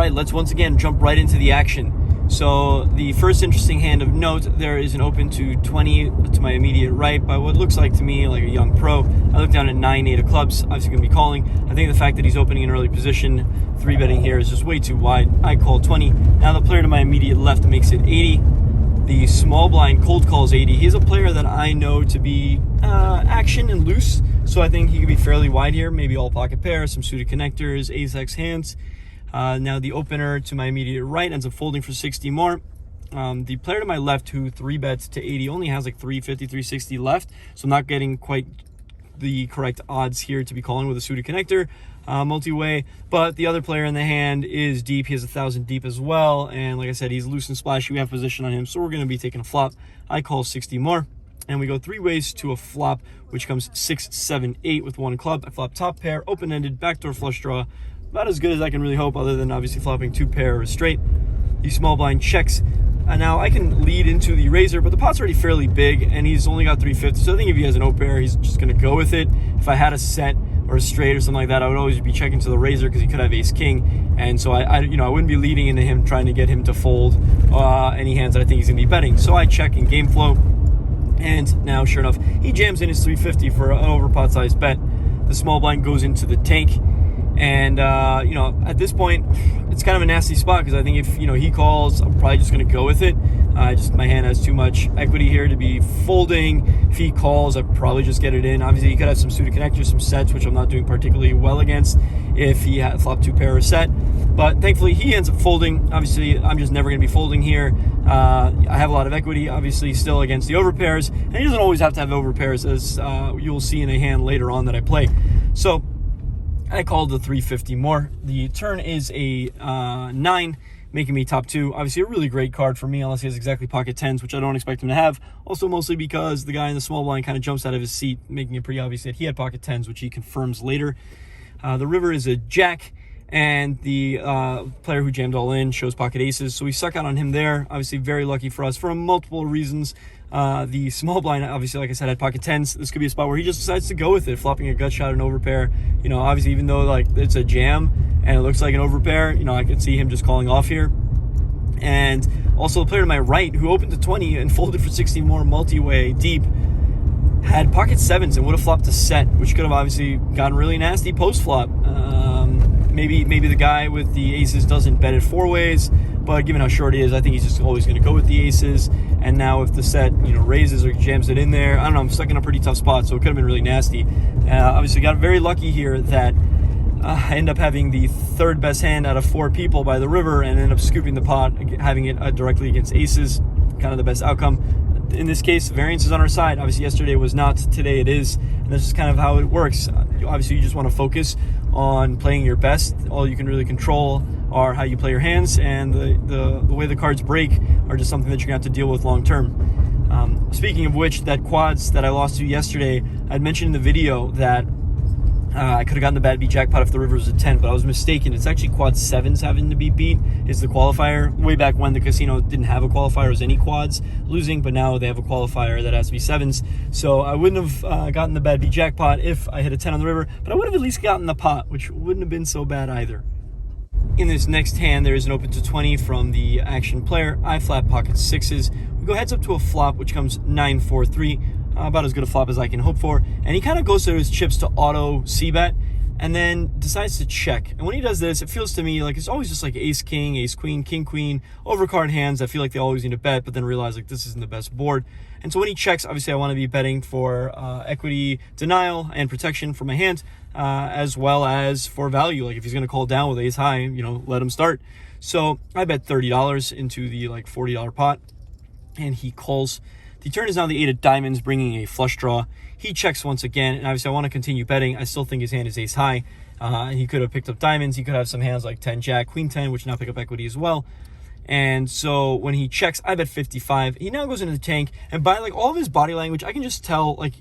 right, let's once again jump right into the action. So the first interesting hand of note, there is an open to 20 to my immediate right by what looks like to me like a young pro. I look down at 9-8 of clubs, obviously going to be calling. I think the fact that he's opening an early position, 3-betting here is just way too wide. I call 20. Now the player to my immediate left makes it 80. The small blind cold calls 80. He's a player that I know to be action and loose, so I think he could be fairly wide here. Maybe all pocket pairs, some suited connectors, ace-x hands. Now the opener to my immediate right ends up folding for 60 more. The player to my left, who 3-bets to 80, only has like 350, 360 left, so I'm not getting quite the correct odds here to be calling with a suited connector multi-way. But the other player in the hand is deep. He has 1,000 deep as well, and like I said, he's loose and splashy. We have position on him, so we're going to be taking a flop. I call 60 more, and we go 3 ways to a flop, which comes 6, 7, 8 with 1 club. I flop top pair, open-ended, backdoor flush draw. About as good as I can really hope, other than obviously flopping 2 pair or straight. The small blind checks. Now I can lead into the razor, but the pot's already fairly big, and he's only got 350. So I think if he has an O pair, he's just going to go with it. If I had a set or a straight or something like that, I would always be checking to the razor because he could have ace king, and so I wouldn't be leading into him trying to get him to fold any hands that I think he's going to be betting. So I check in game flow, and now sure enough, he jams in his 350 for an over pot size bet. The small blind goes into the tank. And, at this point, it's kind of a nasty spot because I think if, he calls, I'm probably just going to go with it. My hand has too much equity here to be folding. If he calls, I'd probably just get it in. Obviously, he could have some suited connectors, some sets, which I'm not doing particularly well against if he had flop 2 pair or set. But thankfully, he ends up folding. Obviously, I'm just never going to be folding here. I have a lot of equity, obviously, still against the overpairs. And he doesn't always have to have overpairs, as you'll see in a hand later on that I play. So I called the 350 more. The turn is a 9, making me top 2. Obviously a really great card for me, unless he has exactly pocket 10s, which I don't expect him to have. Also mostly because the guy in the small blind kind of jumps out of his seat, making it pretty obvious that he had pocket 10s, which he confirms later. The river is a jack, and the player who jammed all in shows pocket aces, so we suck out on him there. Obviously very lucky for us for multiple reasons. The small blind, obviously, like I said, had pocket 10s. This could be a spot where he just decides to go with it, flopping a gut shot and overpair. Obviously, even though like it's a jam and it looks like an overpair, I could see him just calling off here. And also the player to my right, who opened to 20 and folded for 60 more multi-way deep, had pocket 7s and would have flopped a set, which could have obviously gotten really nasty post-flop. Maybe the guy with the aces doesn't bet it 4 ways, but given how short he is, I think he's just always going to go with the aces. And now if the set, raises or jams it in there, I don't know, I'm stuck in a pretty tough spot, so it could have been really nasty. Obviously got very lucky here that I end up having the 3rd best hand out of 4 people by the river and end up scooping the pot, having it directly against aces, kind of the best outcome. In this case, variance is on our side. Obviously yesterday was not, today it is, and this is kind of how it works. Obviously you just want to focus on playing your best. All you can really control are how you play your hands, and the way the cards break are just something that you're going to have to deal with long term. Speaking of which, that quads that I lost to yesterday, I'd mentioned in the video that I could have gotten the bad beat jackpot if the river was a 10, but I was mistaken. It's actually quad 7s having to be beat is the qualifier. Way back when the casino didn't have a qualifier, it was any quads losing, but now they have a qualifier that has to be 7s. So I wouldn't have gotten the bad beat jackpot if I hit a 10 on the river, but I would have at least gotten the pot, which wouldn't have been so bad either. In this next hand, there is an open to 20 from the action player. I flat pocket 6s. We go heads up to a flop, which comes 9-4-3. About as good a flop as I can hope for. And he kind of goes to his chips to auto c-bet and then decides to check. And when he does this, it feels to me like it's always just like ace king, ace queen, king queen, overcard hands. I feel like they always need to bet, but then realize like this isn't the best board. And so when he checks, obviously I want to be betting for equity denial and protection for my hand, as well as for value. Like if he's going to call down with ace high, let him start. So I bet $30 into the like $40 pot, and he calls. The turn is now the 8 of diamonds, bringing a flush draw. He checks once again, and obviously I want to continue betting. I still think his hand is ace high. He could have picked up diamonds. He could have some hands like 10 jack, queen 10, which now pick up equity as well. And so when he checks, I bet 55. He now goes into the tank, and by like all of his body language, I can just tell like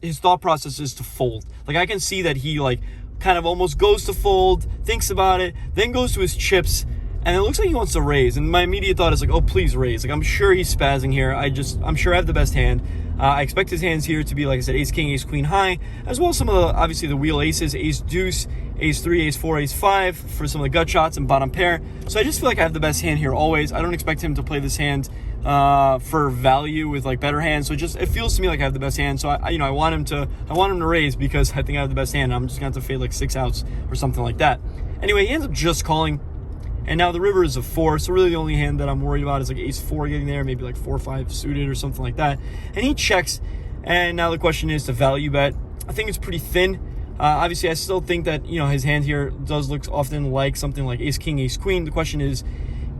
his thought process is to fold. Like I can see that he like kind of almost goes to fold, thinks about it, then goes to his chips, And it looks like he wants to raise. And my immediate thought is like, oh, please raise. Like, I'm sure he's spazzing here. I'm sure I have the best hand. I expect his hands here to be, like I said, ace king, ace queen high, as well as some of the, obviously, the wheel aces, ace deuce, ace 3, ace 4, ace 5 for some of the gut shots and bottom pair. So I just feel like I have the best hand here always. I don't expect him to play this hand for value with like better hands. So it feels to me like I have the best hand. So I want him to raise because I think I have the best hand. I'm just gonna have to fade like 6 outs or something like that. Anyway, he ends up just calling. And now the river is a 4, so really the only hand that I'm worried about is like ace 4 getting there, maybe like 4-5 suited or something like that. And he checks, and now the question is to value bet. I think it's pretty thin. Obviously, I still think that, his hand here does look often like something like ace king, ace queen. The question is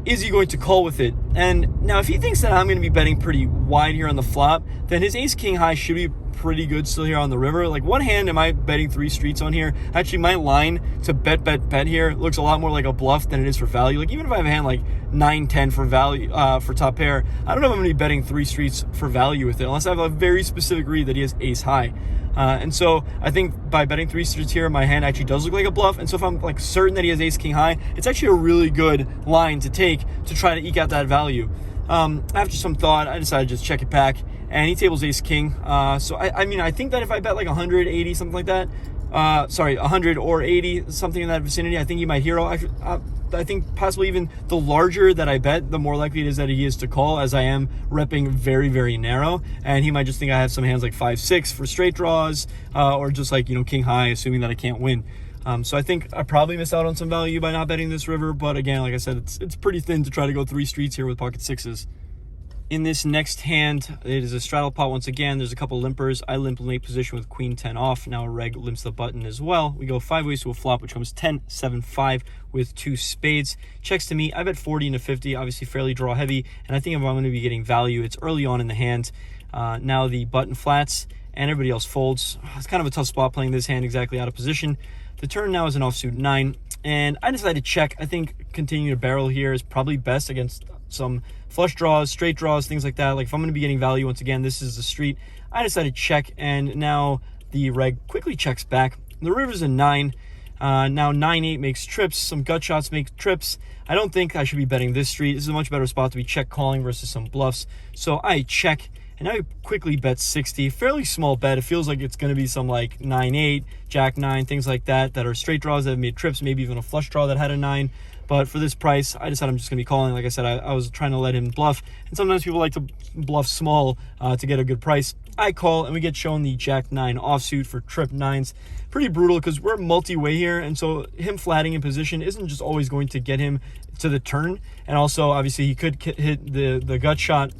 he going to call with it? And now if he thinks that I'm going to be betting pretty wide here on the flop, then his ace king high should be pretty good still here on the river. Like, what hand am I betting 3 streets on here? Actually, my line to bet here looks a lot more like a bluff than it is for value. Like, even if I have a hand like 9-10 for value for top pair, I don't know if I'm going to be betting 3 streets for value with it unless I have a very specific read that he has ace high. And so I think by betting 3 streets here, my hand actually does look like a bluff. And so if I'm like certain that he has ace king high, it's actually a really good line to take to try to eke out that value. After some thought, I decided to just check it back, and he tables ace king. So I think that if I bet like 180, something like that, 100 or 80, something in that vicinity, I think he might hero. I think possibly even the larger that I bet, the more likely it is that he is to call, as I am repping very, very narrow. And he might just think I have some hands like 5-6 for straight draws, or just like, king high, assuming that I can't win. So I think I probably missed out on some value by not betting this river. But again, like I said, it's pretty thin to try to go 3 streets here with pocket 6s. In this next hand, it is a straddle pot once again. There's a couple limpers. I limp late position with queen 10 off. Now reg limps the button as well. We go 5 ways to a flop, which comes 10-7-5 with 2 spades. Checks to me. I bet 40 into 50, obviously fairly draw heavy. And I think if I'm going to be getting value, it's early on in the hand. Now the button flats and everybody else folds. It's kind of a tough spot playing this hand exactly out of position. The turn now is an offsuit 9, and I decided to check. I think continuing to barrel here is probably best against some flush draws, straight draws, things like that. Like if I'm going to be getting value, once again, this is the street. I decided to check, and now the reg quickly checks back. The river's a 9. Now 9-8 makes trips. Some gut shots make trips. I don't think I should be betting this street. This is a much better spot to be check calling versus some bluffs. So I check. And now he quickly bets 60. Fairly small bet. It feels like it's going to be some like 9-8, jack 9, things like that are straight draws that have made trips, maybe even a flush draw that had a 9. But for this price, I decided I'm just going to be calling. Like I said, I was trying to let him bluff. And sometimes people like to bluff small to get a good price. I call, and we get shown the jack 9 offsuit for trip 9s. Pretty brutal because we're multi-way here. And so him flatting in position isn't just always going to get him to the turn. And also, obviously, he could hit the gut shot,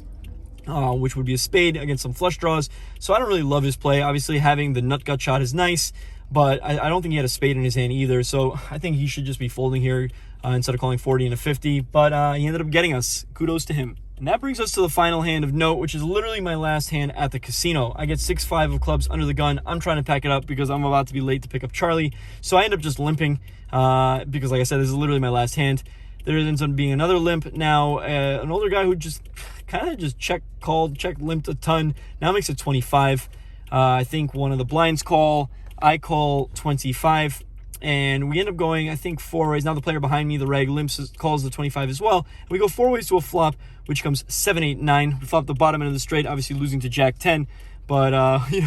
which would be a spade against some flush draws. So I don't really love his play. Obviously, having the nut gut shot is nice, but I don't think he had a spade in his hand either. So I think he should just be folding here instead of calling 40 into 50. But he ended up getting us. Kudos to him. And that brings us to the final hand of note, which is literally my last hand at the casino. I get 6-5 of clubs under the gun. I'm trying to pack it up because I'm about to be late to pick up Charlie. So I end up just limping because, like I said, this is literally my last hand. There ends up being another limp. Now, an older guy who just kind of just check limped a ton. Now makes it 25. I think one of the blinds call. I call 25. And we end up going, I think, 4 ways. Now the player behind me, the reg, limps, calls the 25 as well. And we go 4 ways to a flop, which comes 7-8-9. We flop the bottom end of the straight, obviously losing to jack 10. But,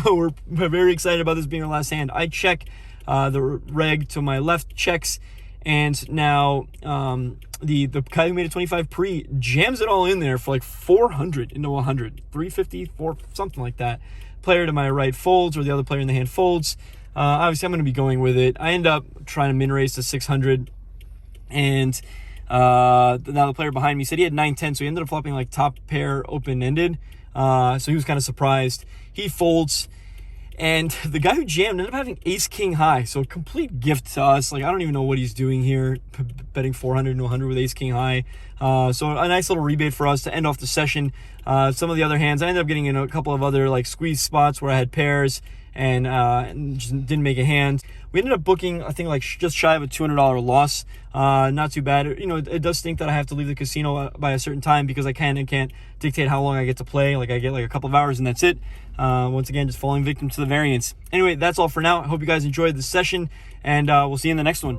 we're very excited about this being our last hand. I check. The reg to my left checks. And now the guy who made a 25 pre jams it all in there for like 400 into 100, 350, 4, something like that. Player to my right folds, or the other player in the hand folds. Obviously, I'm going to be going with it. I end up trying to min raise to 600, and now the player behind me said he had 9-10, so he ended up flopping like top pair open-ended. So he was kind of surprised. He folds. And the guy who jammed ended up having ace king high, so a complete gift to us. Like, I don't even know what he's doing here, betting 400 to 100 with ace king high. So a nice little rebate for us to end off the session. Some of the other hands, I ended up getting in a couple of other like squeeze spots where I had pairs and just didn't make a hand. We ended up booking, I think, like just shy of a $200 loss. Not too bad. It does stink that I have to leave the casino by a certain time because I can and can't dictate how long I get to play. Like, I get like a couple of hours and that's it. Once again, just falling victim to the variance. Anyway, that's all for now. I hope you guys enjoyed this session, and we'll see you in the next one.